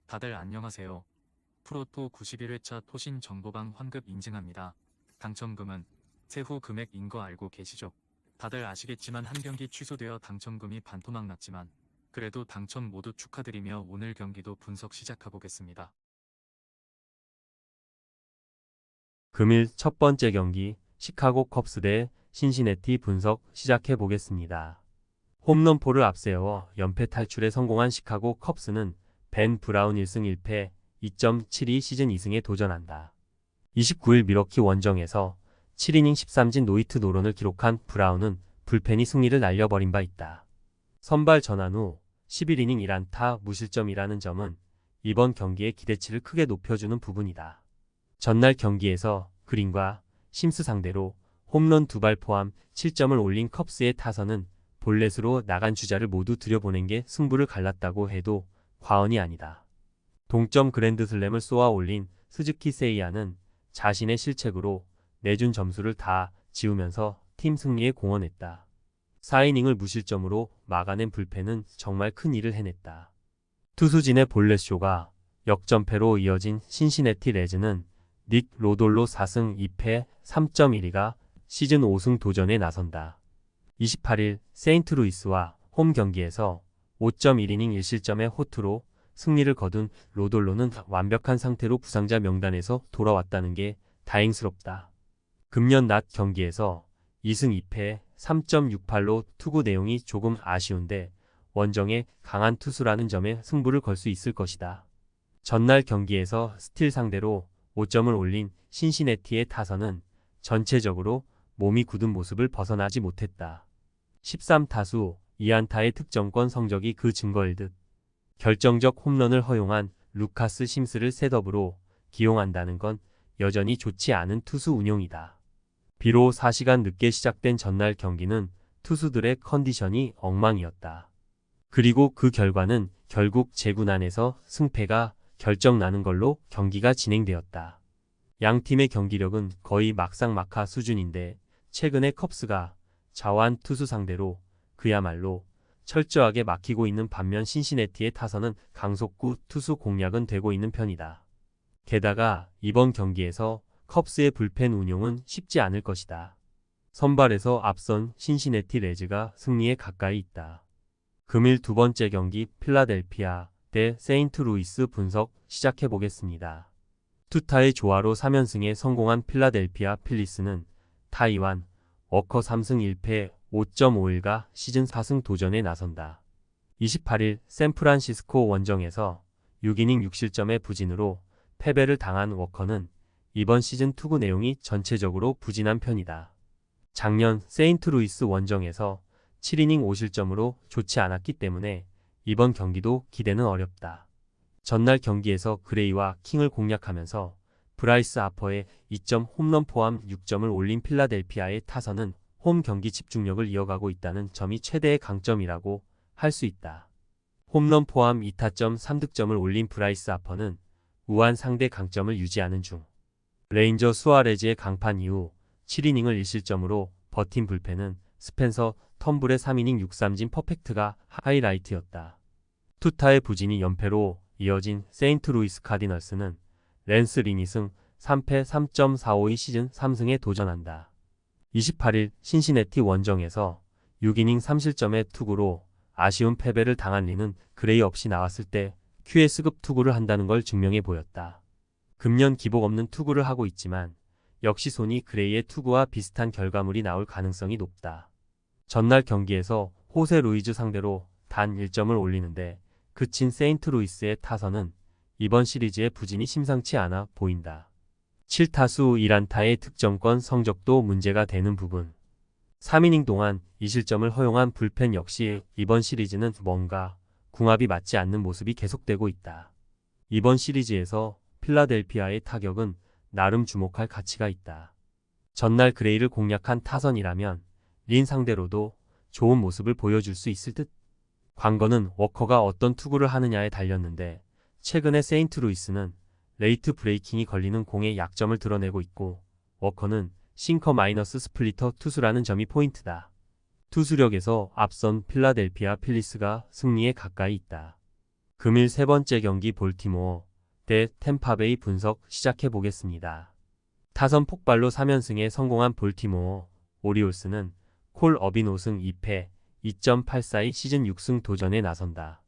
다들 안녕하세요. 프로토 91회차 토신 정보방 환급 인증합니다. 당첨금은 세후 금액인 거 알고 계시죠? 다들 아시겠지만 한 경기 취소되어 당첨금이 반토막 났지만 그래도 당첨 모두 축하드리며 오늘 경기도 분석 시작해보겠습니다. 금일 첫 번째 경기 시카고 컵스 대 신시내티 분석 시작해 보겠습니다. 홈런포를 앞세워 연패 탈출에 성공한 시카고 컵스는 벤 브라운 1승 1패 2.72 시즌 2승에 도전한다. 29일 밀워키 원정에서 7이닝 13진 노히트 노런을 기록한 브라운은 불펜이 승리를 날려버린 바 있다. 선발 전환 후 11이닝 1안타 무실점이라는 점은 이번 경기의 기대치를 크게 높여주는 부분이다. 전날 경기에서 그린과 심스 상대로 홈런 2발 포함 7점을 올린 컵스의 타선은 볼넷으로 나간 주자를 모두 들여보낸 게 승부를 갈랐다고 해도 과언이 아니다. 동점 그랜드슬램을 쏘아 올린 스즈키 세이야는 자신의 실책으로 내준 점수를 다 지우면서 팀 승리에 공헌했다. 4이닝을 무실점으로 막아낸 불펜은 정말 큰 일을 해냈다. 투수진의 볼넷쇼가 역전패로 이어진 신시내티 레즈는 닉 로돌로 4승 2패 3.12가 시즌 5승 도전에 나선다. 28일 세인트루이스와 홈 경기에서 5.1이닝 1실점의 호투로 승리를 거둔 로돌로는 완벽한 상태로 부상자 명단에서 돌아왔다는 게 다행스럽다. 금년 낮 경기에서 2승 2패 3.68로 투구 내용이 조금 아쉬운데 원정에 강한 투수라는 점에 승부를 걸 수 있을 것이다. 전날 경기에서 스틸 상대로 5점을 올린 신시내티의 타선은 전체적으로 몸이 굳은 모습을 벗어나지 못했다. 13타수 2안타의 득점권 성적이 그 증거일 듯. 결정적 홈런을 허용한 루카스 심스를 셋업으로 기용한다는 건 여전히 좋지 않은 투수 운용이다. 비록 4시간 늦게 시작된 전날 경기는 투수들의 컨디션이 엉망이었다. 그리고 그 결과는 결국 제구난에서 승패가 결정나는 걸로 경기가 진행되었다. 양 팀의 경기력은 거의 막상막하 수준인데 최근에 컵스가 좌완 투수 상대로 그야말로 철저하게 막히고 있는 반면 신시내티의 타선은 강속구 투수 공략은 되고 있는 편이다. 게다가 이번 경기에서 컵스의 불펜 운용은 쉽지 않을 것이다. 선발에서 앞선 신시내티 레즈가 승리에 가까이 있다. 금일 두 번째 경기 필라델피아 대 세인트루이스 분석 시작해보겠습니다. 투타의 조화로 3연승에 성공한 필라델피아 필리스는 타이완 워커 3승 1패 5.51가 시즌 4승 도전에 나선다. 28일 샌프란시스코 원정에서 6이닝 6실점의 부진으로 패배를 당한 워커는 이번 시즌 투구 내용이 전체적으로 부진한 편이다. 작년 세인트루이스 원정에서 7이닝 5실점으로 좋지 않았기 때문에 이번 경기도 기대는 어렵다. 전날 경기에서 그레이와 킹을 공략하면서 브라이스 하퍼의 2점 홈런 포함 6점을 올린 필라델피아의 타선은 홈 경기 집중력을 이어가고 있다는 점이 최대의 강점이라고 할 수 있다. 홈런 포함 2타점 3득점을 올린 브라이스 하퍼는 우한 상대 강점을 유지하는 중. 레인저 수아레즈의 강판 이후 7이닝을 1실점으로 버틴 불펜은 스펜서 텀블의 3이닝 6삼진 퍼펙트가 하이라이트였다. 투타의 부진이 연패로 이어진 세인트루이스 카디널스는 랜스 리니승 3패 3.452 시즌 3승에 도전한다. 28일 신시내티 원정에서 6이닝 3실점의 투구로 아쉬운 패배를 당한 리는 그레이 없이 나왔을 때 QS급 투구를 한다는 걸 증명해 보였다. 금년 기복 없는 투구를 하고 있지만 역시 소니 그레이의 투구와 비슷한 결과물이 나올 가능성이 높다. 전날 경기에서 호세 루이즈 상대로 단 1점을 올리는데 그친 세인트루이스의 타선은 이번 시리즈의 부진이 심상치 않아 보인다. 7타수 1안타의 득점권 성적도 문제가 되는 부분. 3이닝 동안 2실점을 허용한 불펜 역시 이번 시리즈는 뭔가 궁합이 맞지 않는 모습이 계속되고 있다. 이번 시리즈에서 필라델피아의 타격은 나름 주목할 가치가 있다. 전날 그레이를 공략한 타선이라면 린 상대로도 좋은 모습을 보여줄 수 있을 듯. 관건은 워커가 어떤 투구를 하느냐에 달렸는데 최근에 세인트루이스는 레이트 브레이킹이 걸리는 공의 약점을 드러내고 있고 워커는 싱커 마이너스 스플리터 투수라는 점이 포인트다. 투수력에서 앞선 필라델피아 필리스가 승리에 가까이 있다. 금일 세 번째 경기 볼티모어 대 템파베이 분석 시작해 보겠습니다. 타선 폭발로 3연승에 성공한 볼티모어 오리올스는 콜 어빈 5승 2패 2.842 시즌 6승 도전에 나선다.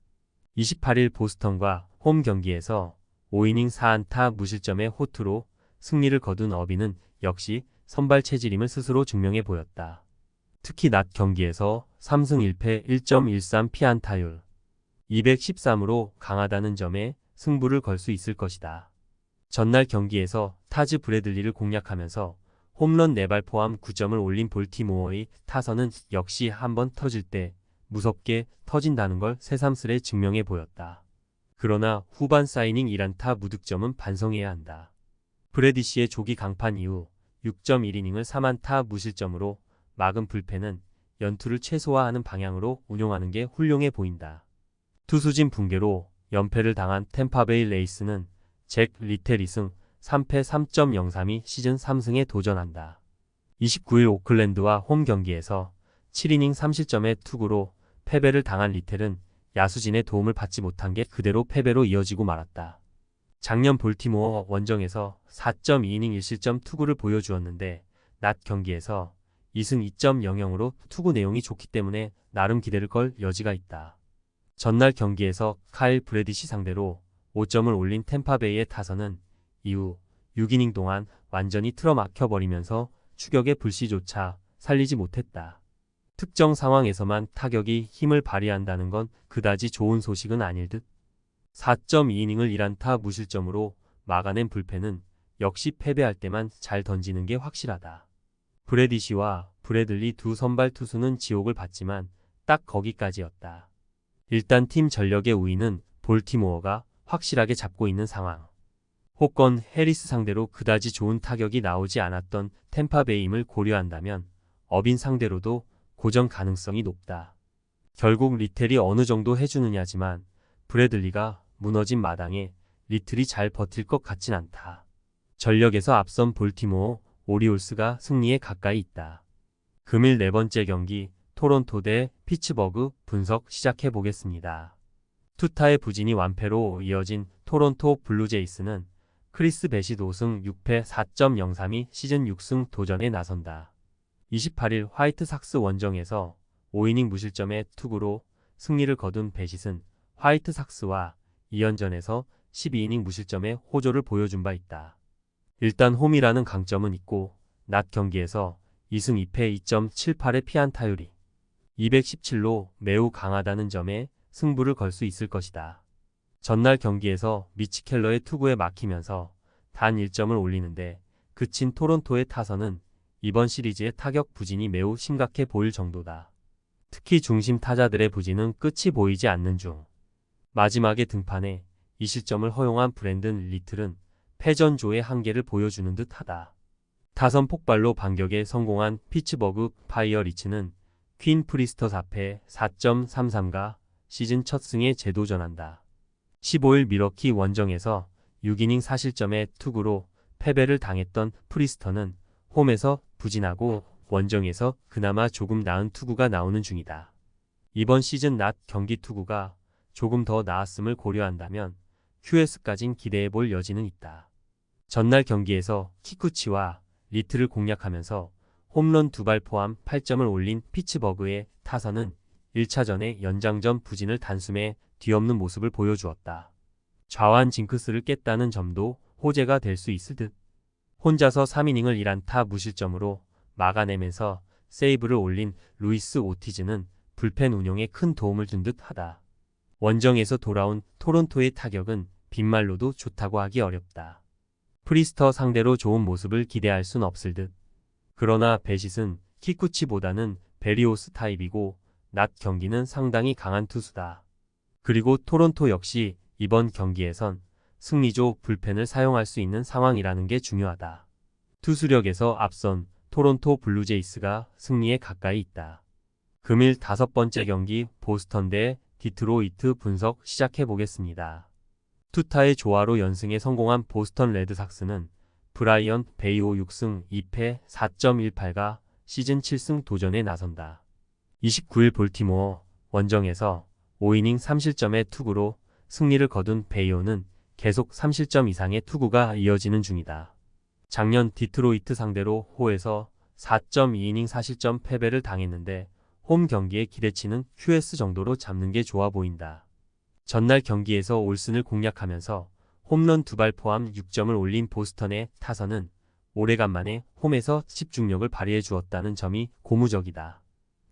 28일 보스턴과 홈 경기에서 5이닝 4안타 무실점의 호투로 승리를 거둔 어빈은 역시 선발 체질임을 스스로 증명해 보였다. 특히 낮 경기에서 3승 1패 1.13 피안타율 213으로 강하다는 점에 승부를 걸 수 있을 것이다. 전날 경기에서 타즈 브래들리를 공략하면서 홈런 4발 포함 9점을 올린 볼티모어의 타선은 역시 한번 터질 때 무섭게 터진다는 걸 새삼스레 증명해 보였다. 그러나 후반 4이닝 1안타 무득점은 반성해야 한다. 브래디시의 조기 강판 이후 6.1이닝을 3안타 무실점으로 막은 불펜은 연투를 최소화하는 방향으로 운용하는 게 훌륭해 보인다. 투수진 붕괴로 연패를 당한 템파베이 레이스는 잭 리텔 2승 3패 3.032 시즌 3승에 도전한다. 29일 오클랜드와 홈 경기에서 7이닝 3실점의 투구로 패배를 당한 리텔은 야수진의 도움을 받지 못한 게 그대로 패배로 이어지고 말았다. 작년 볼티모어 원정에서 4.2이닝 1실점 투구를 보여주었는데 낮 경기에서 2승 2.00으로 투구 내용이 좋기 때문에 나름 기대를 걸 여지가 있다. 전날 경기에서 카일 브래디시 상대로 5점을 올린 템파베이의 타선은 이후 6이닝 동안 완전히 틀어막혀버리면서 추격의 불씨조차 살리지 못했다. 특정 상황에서만 타격이 힘을 발휘한다는 건 그다지 좋은 소식은 아닐 듯. 4.2이닝을 1안타 무실점으로 막아낸 불펜은 역시 패배할 때만 잘 던지는 게 확실하다. 브래디시와 브래들리 두 선발 투수는 지옥을 봤지만 딱 거기까지였다. 일단 팀 전력의 우위는 볼티모어가 확실하게 잡고 있는 상황. 혹건 해리스 상대로 그다지 좋은 타격이 나오지 않았던 템파베이임을 고려한다면 어빈 상대로도 고전 가능성이 높다. 결국 리텔이 어느 정도 해주느냐지만 브래들리가 무너진 마당에 리틀이 잘 버틸 것 같진 않다. 전력에서 앞선 볼티모어 오리올스가 승리에 가까이 있다. 금일 네 번째 경기 토론토 대 피츠버그 분석 시작해 보겠습니다. 투타의 부진이 완패로 이어진 토론토 블루제이스는 크리스 배시 5승 6패 4.032 시즌 6승 도전에 나선다. 28일 화이트삭스 원정에서 5이닝 무실점의 투구로 승리를 거둔 배시은 화이트삭스와 2연전에서 12이닝 무실점의 호조를 보여준 바 있다. 일단 홈이라는 강점은 있고 낮 경기에서 2승 2패 2.78의 피안타율이 217로 매우 강하다는 점에 승부를 걸 수 있을 것이다. 전날 경기에서 미치 켈러의 투구에 막히면서 단 1점을 올리는데 그친 토론토의 타선은 이번 시리즈의 타격 부진이 매우 심각해 보일 정도다. 특히 중심 타자들의 부진은 끝이 보이지 않는 중. 마지막에 등판에 2실점을 허용한 브랜든 리틀은 패전조의 한계를 보여주는 듯하다. 타선 폭발로 반격에 성공한 피츠버그 파이어리츠는 퀸 프리스터 4패 4.33가 시즌 첫 승에 재도전한다. 15일 미러키 원정에서 6이닝 4실점의 투구로 패배를 당했던 프리스터는 홈에서 부진하고 원정에서 그나마 조금 나은 투구가 나오는 중이다. 이번 시즌 낮 경기 투구가 조금 더 나았음을 고려한다면 QS까진 기대해볼 여지는 있다. 전날 경기에서 키쿠치와 리틀을 공략하면서 홈런 2발 포함 8점을 올린 피츠버그의 타선은 1차전의 연장전 부진을 단숨에 뒤엎는 모습을 보여주었다. 좌완 징크스를 깼다는 점도 호재가 될 수 있을 듯. 혼자서 3이닝을 1안타 무실점으로 막아내면서 세이브를 올린 루이스 오티즈는 불펜 운용에 큰 도움을 준 듯하다. 원정에서 돌아온 토론토의 타격은 빈말로도 좋다고 하기 어렵다. 프리스터 상대로 좋은 모습을 기대할 순 없을 듯. 그러나 배싯은 키쿠치보다는 베리오스 타입이고 낮 경기는 상당히 강한 투수다. 그리고 토론토 역시 이번 경기에선 승리조 불펜을 사용할 수 있는 상황이라는 게 중요하다. 투수력에서 앞선 토론토 블루제이스가 승리에 가까이 있다. 금일 5번째 경기 보스턴 대 디트로이트 분석 시작해 보겠습니다. 투타의 조화로 연승에 성공한 보스턴 레드삭스는 브라이언 베이오 6승 2패 4.18가 시즌 7승 도전에 나선다. 29일 볼티모어 원정에서 5이닝 3실점의 투구로 승리를 거둔 베이오는 계속 3실점 이상의 투구가 이어지는 중이다. 작년 디트로이트 상대로 호에서 4.2이닝 4실점 패배를 당했는데 홈 경기의 기대치는 QS 정도로 잡는 게 좋아 보인다. 전날 경기에서 올슨을 공략하면서 홈런 2발 포함 6점을 올린 보스턴의 타선은 오래간만에 홈에서 집중력을 발휘해 주었다는 점이 고무적이다.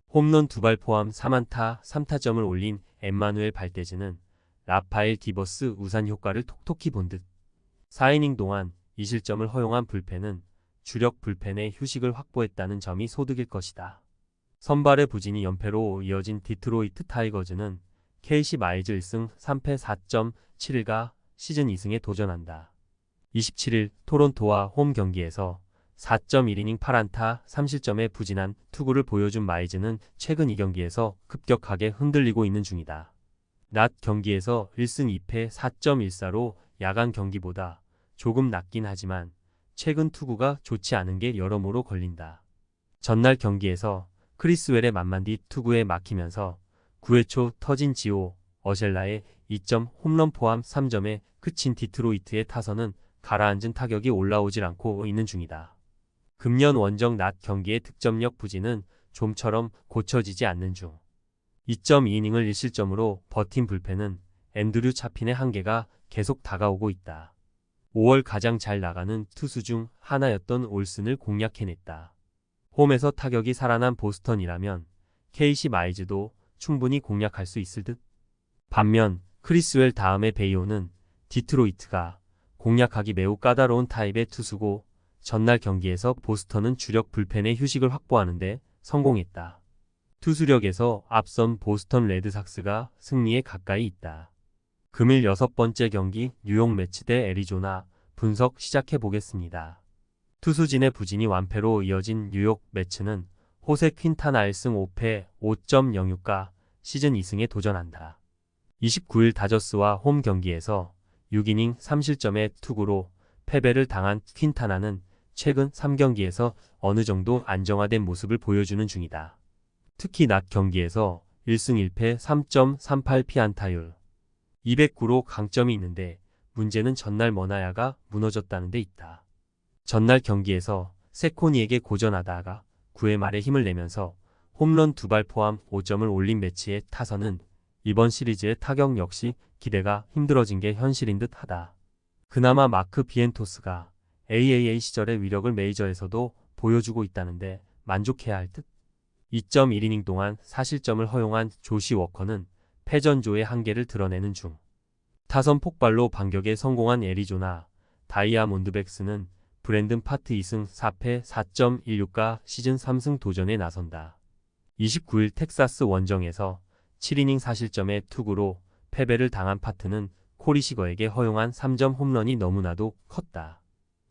홈런 2발 포함 4안타 3타점을 올린 엠마누엘 발데즈는 라파엘 디버스 우산 효과를 톡톡히 본 듯 4이닝 동안 2실점을 허용한 불펜은 주력 불펜의 휴식을 확보했다는 점이 소득일 것이다. 선발의 부진이 연패로 이어진 디트로이트 타이거즈는 KC 마일즈 1승 3패 4.7가 시즌 2승에 도전한다. 27일 토론토와 홈 경기에서 4.1이닝 8안타 3실점의 부진한 투구를 보여준 마일즈는 최근 2경기에서 급격하게 흔들리고 있는 중이다. 낮 경기에서 1승 2패 4.14로 야간 경기보다 조금 낮긴 하지만 최근 투구가 좋지 않은 게 여러모로 걸린다. 전날 경기에서 크리스웰의 만만디 투구에 막히면서 9회 초 터진 지오 어셸라의 2점 홈런 포함 3점에 그친 디트로이트의 타선은 가라앉은 타격이 올라오질 않고 있는 중이다. 금년 원정 낮 경기의 득점력 부진은 좀처럼 고쳐지지 않는 중. 2.2이닝을 1실점으로 버틴 불펜은 앤드류 차핀의 한계가 계속 다가오고 있다. 5월 가장 잘 나가는 투수 중 하나였던 올슨을 공략해냈다. 홈에서 타격이 살아난 보스턴이라면 KC 마일즈도 충분히 공략할 수 있을 듯. 반면 크리스웰 다음의 베이오는 디트로이트가 공략하기 매우 까다로운 타입의 투수고 전날 경기에서 보스턴은 주력 불펜의 휴식을 확보하는데 성공했다. 투수력에서 앞선 보스턴 레드삭스가 승리에 가까이 있다. 금일 6번째 경기 뉴욕 매치 대 애리조나 분석 시작해 보겠습니다. 투수진의 부진이 완패로 이어진 뉴욕 매치는 호세 퀸타나 1승 5패 5.06가 시즌 2승에 도전한다. 29일 다저스와 홈 경기에서 6이닝 3실점의 투구로 패배를 당한 퀸타나는 최근 3경기에서 어느 정도 안정화된 모습을 보여주는 중이다. 특히 낮 경기에서 1승 1패 3.38 피안타율 209로 강점이 있는데 문제는 전날 머나야가 무너졌다는 데 있다. 전날 경기에서 세코니에게 고전하다가 9회 말에 힘을 내면서 홈런 2발 포함 5점을 올린 매치의 타선은 이번 시리즈의 타격 역시 기대가 힘들어진 게 현실인 듯 하다. 그나마 마크 비엔토스가 AAA 시절의 위력을 메이저에서도 보여주고 있다는데 만족해야 할 듯. 2.1이닝 동안 4실점을 허용한 조시 워커는 패전조의 한계를 드러내는 중. 타선 폭발로 반격에 성공한 애리조나 다이아몬드백스는 브랜든 파트 2승 4패 4.16가 시즌 3승 도전에 나선다. 29일 텍사스 원정에서 7이닝 4실점의 투구로 패배를 당한 파트는 코리 시거에게 허용한 3점 홈런이 너무나도 컸다.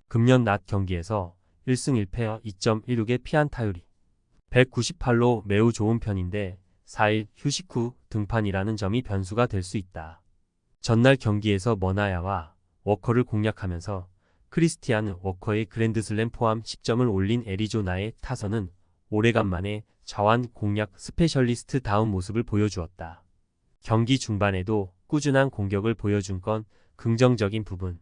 금년 낮 경기에서 1승 1패 2.16의 피안타율이 198로 매우 좋은 편인데 4일 휴식 후 등판이라는 점이 변수가 될 수 있다. 전날 경기에서 머나야와 워커를 공략하면서 크리스티안 워커의 그랜드슬램 포함 10점을 올린 애리조나의 타선은 오래간만에 자완 공략 스페셜리스트 다운 모습을 보여주었다. 경기 중반에도 꾸준한 공격을 보여준 건 긍정적인 부분.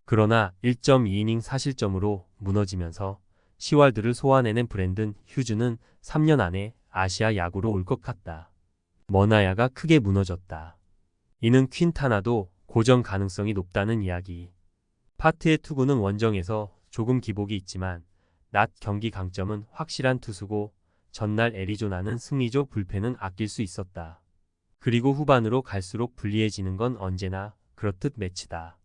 그러나 1.2이닝 4실점으로 무너지면서 시왈드를 소화내는 브랜든 휴즈는 3년 안에 아시아 야구로 올 것 같다. 머나야가 크게 무너졌다. 이는 퀸타나도 고정 가능성이 높다는 이야기. 파트의 투구는 원정에서 조금 기복이 있지만 낮 경기 강점은 확실한 투수고 전날 애리조나는 승리조 불펜은 아낄 수 있었다. 그리고 후반으로 갈수록 불리해지는 건 언제나 그렇듯 매치다.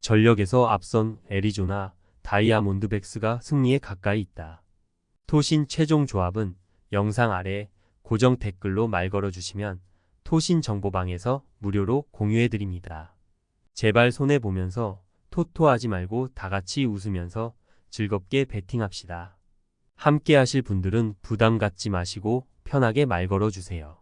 전력에서 앞선 애리조나 다이아몬드백스가 승리에 가까이 있다. 토신 최종 조합은 영상 아래 고정 댓글로 말 걸어주시면 토신 정보방에서 무료로 공유해드립니다. 제발 손해보면서 토토하지 말고 다같이 웃으면서 즐겁게 베팅합시다. 함께 하실 분들은 부담 갖지 마시고 편하게 말 걸어주세요.